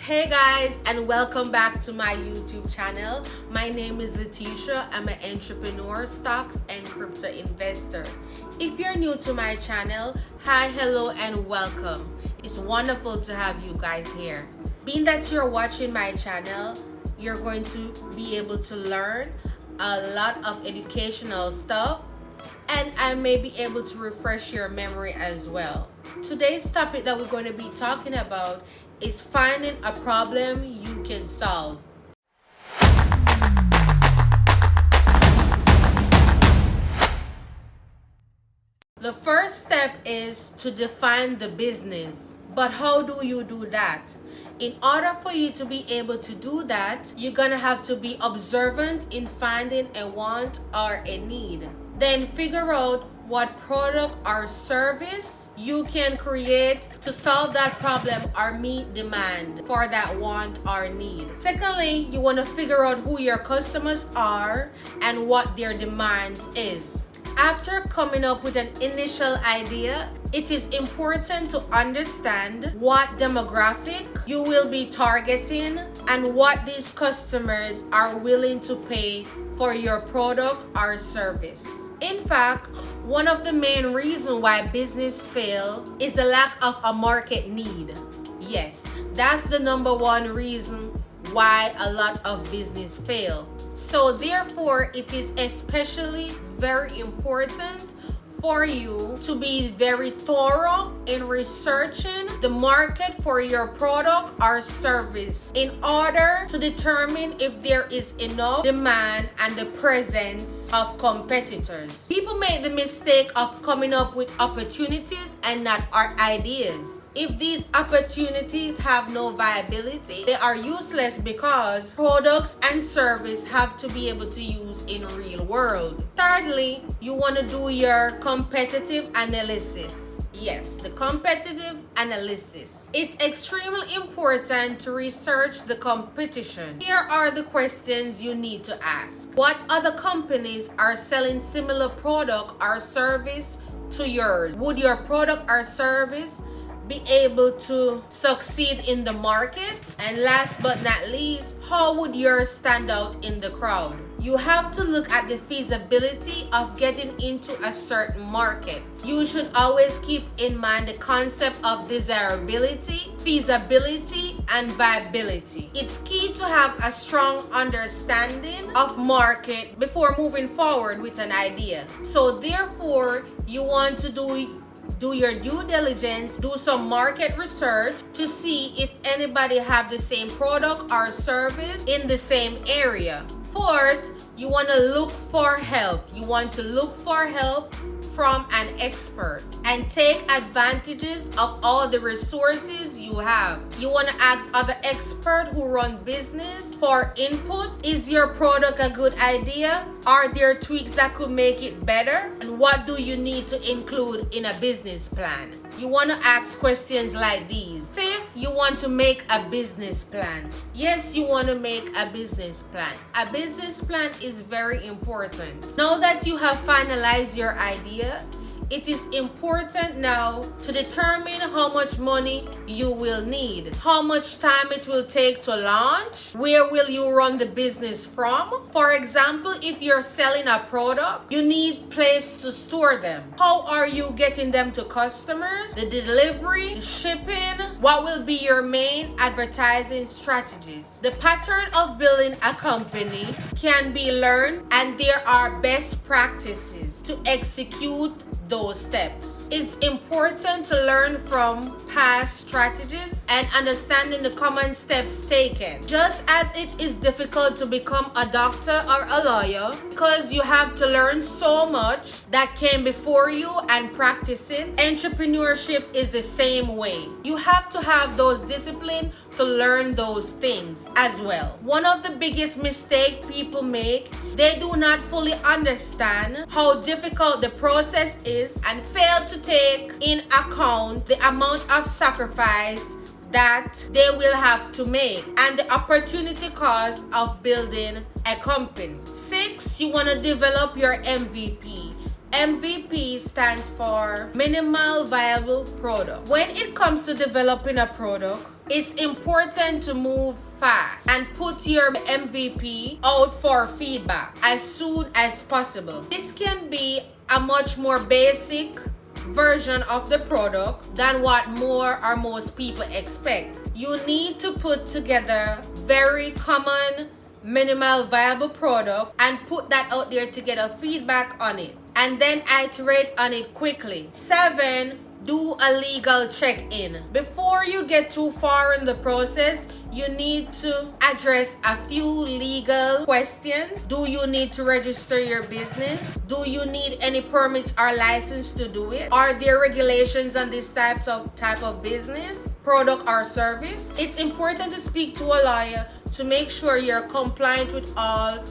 Hey guys, and welcome back to my YouTube channel. My name is Letitia. I'm an entrepreneur, stocks and crypto investor. If you're new to my channel, hi, hello, and welcome. It's wonderful to have you guys here. Being that you're watching my channel, you're going to be able to learn a lot of educational stuff, and I may be able to refresh your memory as well. Today's topic that we're going to be talking about is finding a problem you can solve. The first step is to define the business. But how do you do that? In order for you to be able to do that, you're gonna have to be observant in finding a want or a need. Then figure out what product or service you can create to solve that problem or meet demand for that want or need. Secondly, you want to figure out who your customers are and what their demands is. After coming up with an initial idea, it is important to understand what demographic you will be targeting and what these customers are willing to pay for your product or service. In fact, one of the main reasons why business fail is the lack of a market need. Yes, that's the number one reason why a lot of business fail. So therefore, it is especially very important for you to be very thorough in researching the market for your product or service in order to determine if there is enough demand and the presence of competitors. People make the mistake of coming up with opportunities and not our ideas. If these opportunities have no viability, they are useless because products and service have to be able to use in real world. Thirdly, you want to do your competitive analysis. Yes, the competitive analysis. It's extremely important to research the competition. Here are the questions you need to ask. What other companies are selling similar product or service to yours? Would your product or service be able to succeed in the market? And last but not least, how would yours stand out in the crowd? You have to look at the feasibility of getting into a certain market. You should always keep in mind the concept of desirability, feasibility, and viability. It's key to have a strong understanding of market before moving forward with an idea. So therefore, you want to do your due diligence, do some market research to see if anybody have the same product or service in the same area. Fourth, you want to look for help. You want to look for help from an expert and take advantages of all the resources you have. You want to ask other experts who run business for input. Is your product a good idea? Are there tweaks that could make it better? And what do you need to include in a business plan? You want to ask questions like these. Fifth, you want to make a business plan. Yes, you want to make a business plan. A business plan is very important. Now that you have finalized your idea, it is important now to determine how much money you will need, how much time it will take to launch, where will you run the business from. For example, if you're selling a product, you need place to store them. How are you getting them to customers? The delivery, the shipping, what will be your main advertising strategies? The pattern of building a company can be learned, and there are best practices to execute those steps. It's important to learn from past strategies and understanding the common steps taken. Just as it is difficult to become a doctor or a lawyer because you have to learn so much that came before you and practice it, entrepreneurship is the same way. You have to have those disciplines to learn those things as well. One of the biggest mistakes people make, they do not fully understand how difficult the process is and fail to take in account the amount of sacrifice that they will have to make and the opportunity cost of building a company. 6, you want to develop your MVP. MVP stands for minimal viable product. When it comes to developing a product, It's important to move fast and put your MVP out for feedback as soon as possible. This can be a much more basic version of the product than what more or most people expect. You need to put together very common, minimal viable product and put that out there to get a feedback on it, and then iterate on it quickly. 7, do a legal check-in. Before you get too far in the process, you need to address a few legal questions. Do you need to register your business? Do you need any permits or license to do it? Are there regulations on this type of business, product, or service? It's important to speak to a lawyer to make sure you're compliant with all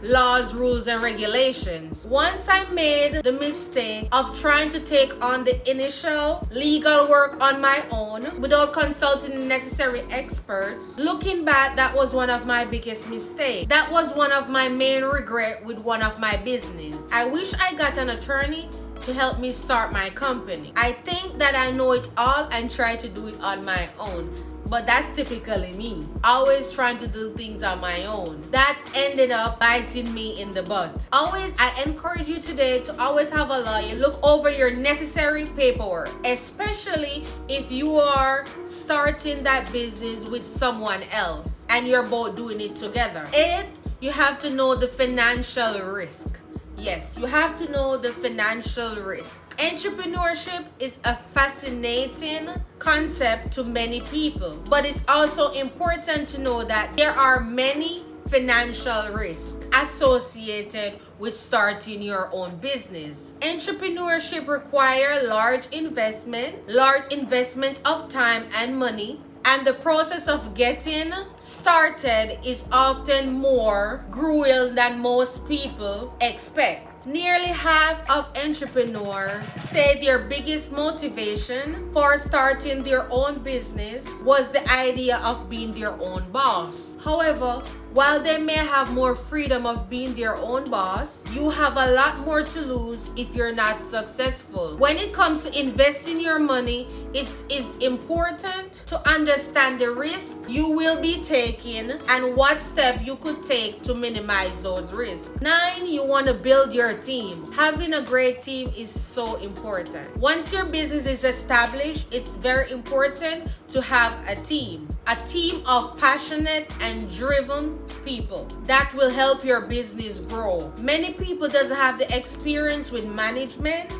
laws, rules, and regulations. Once I made the mistake of trying to take on the initial legal work on my own without consulting the necessary experts. Looking back, that was one of my biggest mistakes. That was one of my main regrets with one of my business. I wish I got an attorney to help me start my company. I think that I know it all and try to do it on my own. But that's typically me, always trying to do things on my own. That ended up biting me in the butt. I encourage you today to always have a lawyer. Look over your necessary paperwork, especially if you are starting that business with someone else and you're both doing it together. 8, you have to know the financial risk. Yes, you have to know the financial risk. Entrepreneurship is a fascinating concept to many people, but it's also important to know that there are many financial risks associated with starting your own business. Entrepreneurship requires large investments of time and money, and the process of getting started is often more grueling than most people expect. Nearly half of entrepreneurs say their biggest motivation for starting their own business was the idea of being their own boss. However, while they may have more freedom of being their own boss, you have a lot more to lose if you're not successful. When it comes to investing your money, it is important to understand the risk you will be taking and what step you could take to minimize those risks. 9, you want to build your team. Having a great team is so important. Once your business is established, it's very important to have a team of passionate and driven people that will help your business grow. Many people doesn't have the experience with management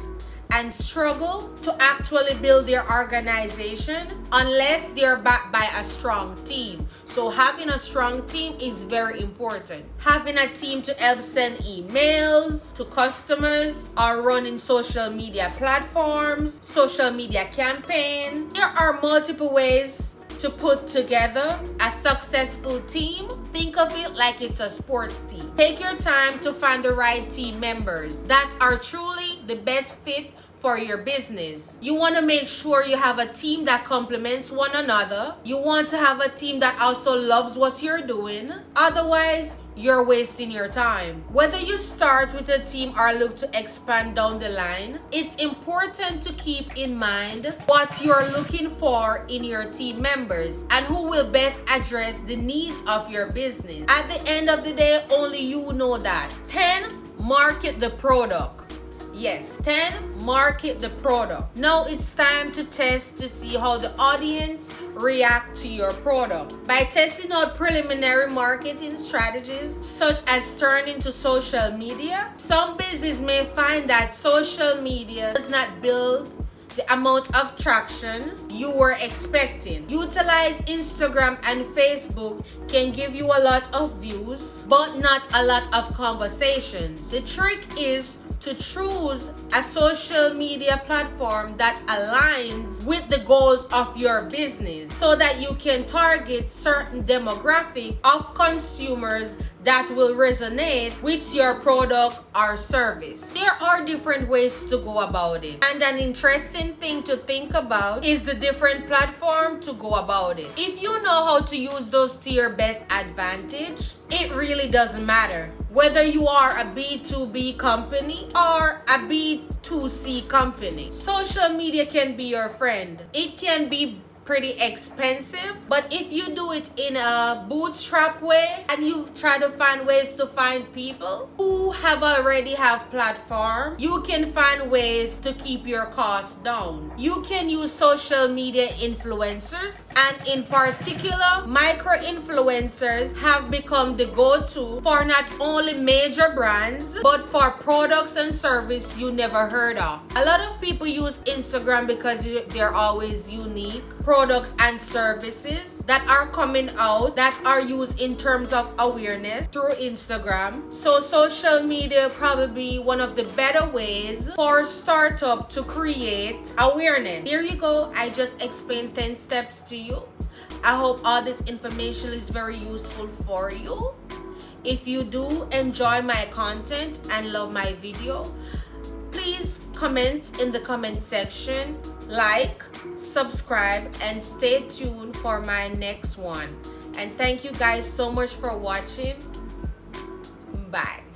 and struggle to actually build their organization unless they're backed by a strong team. So having a strong team is very important. Having a team to help send emails to customers or running social media platforms, social media campaign. There are multiple ways to put together a successful team. Think of it like it's a sports team. Take your time to find the right team members that are truly the best fit for your business. You want to make sure you have a team that complements one another. You want to have a team that also loves what you're doing. Otherwise, you're wasting your time. Whether you start with a team or look to expand down the line, it's important to keep in mind what you're looking for in your team members and who will best address the needs of your business. At the end of the day, only you know that. 10, market the product. Yes, 10, market the product. Now it's time to test to see how the audience react to your product. By testing out preliminary marketing strategies such as turning to social media, some business may find that social media does not build the amount of traction you were expecting. Utilize Instagram and Facebook can give you a lot of views, but not a lot of conversations. The trick is to choose a social media platform that aligns with the goals of your business so that you can target certain demographic of consumers that will resonate with your product or service. There are different ways to go about it, and an interesting thing to think about is the different platform to go about it. If you know how to use those to your best advantage, it really doesn't matter whether you are a B2B company or a B2C company. Social media can be your friend. It can be pretty expensive. But if you do it in a bootstrap way and you try to find ways to find people who already have platform, you can find ways to keep your costs down. You can use social media influencers, and in particular, micro influencers have become the go-to for not only major brands but for products and services you never heard of. A lot of people use Instagram because they're always unique products and services that are coming out that are used in terms of awareness through Instagram. So social media probably one of the better ways for startup to create awareness. Here you go. I just explained 10 steps to you. I hope all this information is very useful for you. If you do enjoy my content and love my video, please comment in the comment section, like, subscribe, and stay tuned for my next one. And thank you guys so much for watching. Bye.